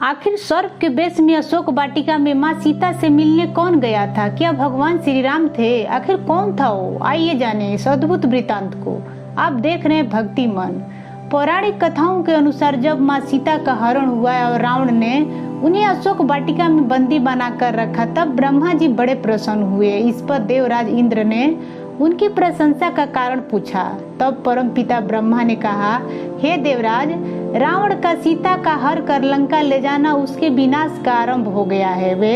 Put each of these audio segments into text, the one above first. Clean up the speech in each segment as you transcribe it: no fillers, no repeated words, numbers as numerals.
आखिर सर्प के वेश में अशोक वाटिका में माँ सीता से मिलने कौन गया था? क्या भगवान श्री राम थे? आखिर कौन था वो? आइए जाने इस अद्भुत वृतांत को। आप देख रहे हैं भक्ति मन। पौराणिक कथाओं के अनुसार जब माँ सीता का हरण हुआ और रावण ने उन्हें अशोक वाटिका में बंदी बनाकर रखा, तब ब्रह्मा जी बड़े प्रसन्न हुए। इस पर देवराज इंद्र ने उनकी प्रशंसा का कारण पूछा। तब परमपिता ब्रह्मा ने कहा, हे देवराज, रावण का सीता का हर कर लंका ले जाना उसके विनाश का आरंभ हो गया है। वे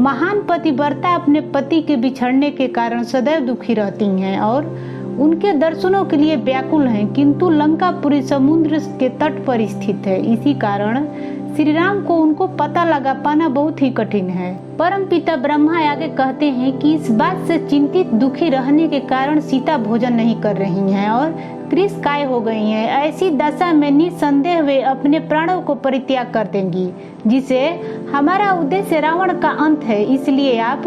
महान पतिव्रता अपने पति के बिछड़ने के कारण सदैव दुखी रहती हैं और उनके दर्शनों के लिए व्याकुल हैं, किंतु लंकापुरी समुद्र के तट पर स्थित है। इसी कारण श्री राम को उनको पता लगा पाना बहुत ही कठिन है। परमपिता ब्रह्मा आगे कहते हैं कि इस बात से चिंतित दुखी रहने के कारण सीता भोजन नहीं कर रही हैं और कृशकाय हो गई हैं। ऐसी दशा में निसंदेह वे अपने प्राणों को परित्याग कर देंगी, जिसे हमारा उद्देश्य रावण का अंत है। इसलिए आप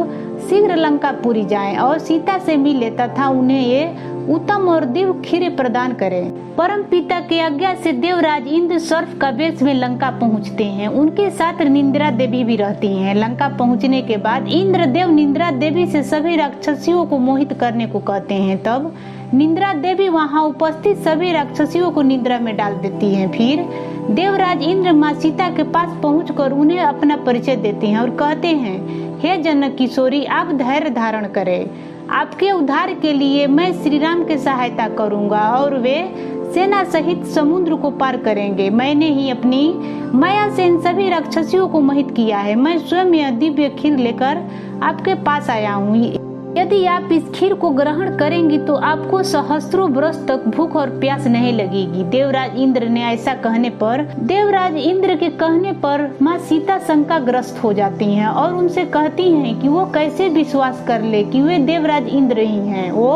शीघ्र लंकापुरी जाएं और सीता से मिले तथा उन्हें ये उत्तम और दिव्य खीर प्रदान करें। परम पिता की आज्ञा से देवराज इंद्र सर्प का वेश में लंका पहुंचते हैं। उनके साथ निंद्रा देवी भी रहती हैं। लंका पहुंचने के बाद इंद्र देव निंद्रा देवी से सभी राक्षसियों को मोहित करने को कहते हैं। तब निंद्रा देवी वहां उपस्थित सभी राक्षसियों को निंद्रा में डाल देती हैं। फिर देवराज इंद्र माँ सीता के पास पहुंचकर उन्हें अपना परिचय देते हैं और कहते हैं, हे जनक किशोरी, आप धैर्य धारण करें। आपके उद्धार के लिए मैं श्री राम की सहायता करूंगा और वे सेना सहित समुद्र को पार करेंगे। मैंने ही अपनी माया से इन सभी राक्षसियों को मोहित किया है। मैं स्वयं यह दिव्य खीर लेकर आपके पास आया हूँ। यदि आप इस खीर को ग्रहण करेंगी तो आपको सहस्त्रों वर्ष तक भूख और प्यास नहीं लगेगी। देवराज इंद्र ने ऐसा कहने पर माँ सीता शंकाग्रस्त हो जाती हैं और उनसे कहती हैं कि वो कैसे विश्वास कर ले कि वे देवराज इंद्र ही हैं। वो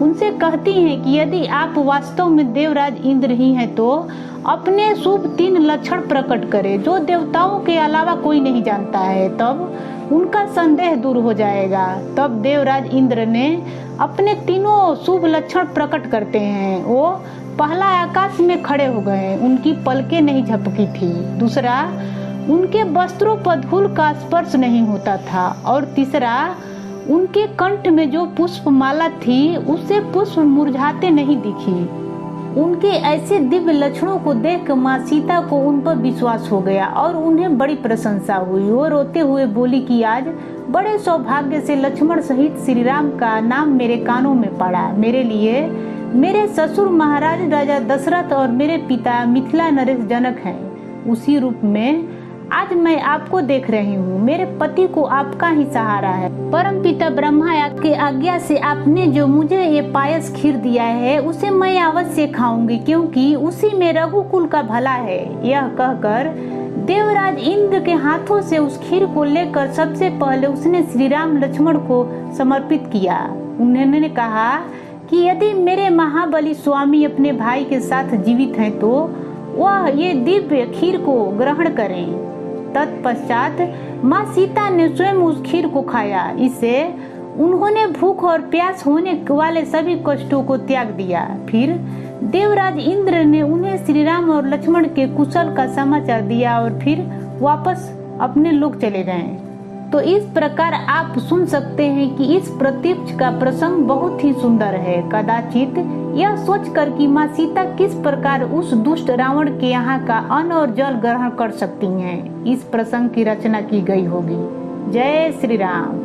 उनसे कहती हैं कि यदि आप वास्तव में देवराज इंद्र ही हैं तो अपने शुभ 3 लक्षण प्रकट करें जो देवताओं के अलावा कोई नहीं जानता है, तब उनका संदेह दूर हो जाएगा। तब देवराज इंद्र ने अपने 3 शुभ लक्षण प्रकट करते हैं। वो पहला, आकाश में खड़े हो गए, उनकी पलकें नहीं झपकी थी। दूसरा, उनके वस्त्रों पर धूल का स्पर्श नहीं होता था। और तीसरा, उनके कंठ में जो पुष्पमाला थी उससे पुष्प मुरझाते नहीं दिखी। उनके ऐसे दिव्य लक्षणों को देख माँ सीता को उन पर विश्वास हो गया और उन्हें बड़ी प्रशंसा हुई। वो रोते हुए बोली कि आज बड़े सौभाग्य से लक्ष्मण सहित श्री राम का नाम मेरे कानों में पड़ा। मेरे लिए मेरे ससुर महाराज राजा दशरथ और मेरे पिता मिथिला नरेश जनक हैं। उसी रूप में आज मैं आपको देख रही हूँ। मेरे पति को आपका ही सहारा है। परमपिता ब्रह्मा की आज्ञा से आपने जो मुझे ये पायस खीर दिया है उसे मैं अवश्य खाऊंगी, क्योंकि उसी में रघुकुल का भला है। यह कहकर देवराज इंद्र के हाथों से उस खीर को लेकर सबसे पहले उसने श्री राम लक्ष्मण को समर्पित किया। उन्होंने कहा कि यदि मेरे महाबली स्वामी अपने भाई के साथ जीवित हैं तो वह ये दिव्य खीर को ग्रहण करें। तत्पश्चात माँ सीता ने स्वयं उस खीर को खाया। इससे उन्होंने भूख और प्यास होने वाले सभी कष्टों को त्याग दिया। फिर देवराज इंद्र ने उन्हें श्री राम और लक्ष्मण के कुशल का समाचार दिया और फिर वापस अपने लोग चले गए। तो इस प्रकार आप सुन सकते हैं कि इस प्रत्यक्ष का प्रसंग बहुत ही सुंदर है। कदाचित यह सोचकर कि माँ सीता किस प्रकार उस दुष्ट रावण के यहाँ का अन्न और जल ग्रहण कर सकती हैं, इस प्रसंग की रचना की गई होगी। जय श्री राम।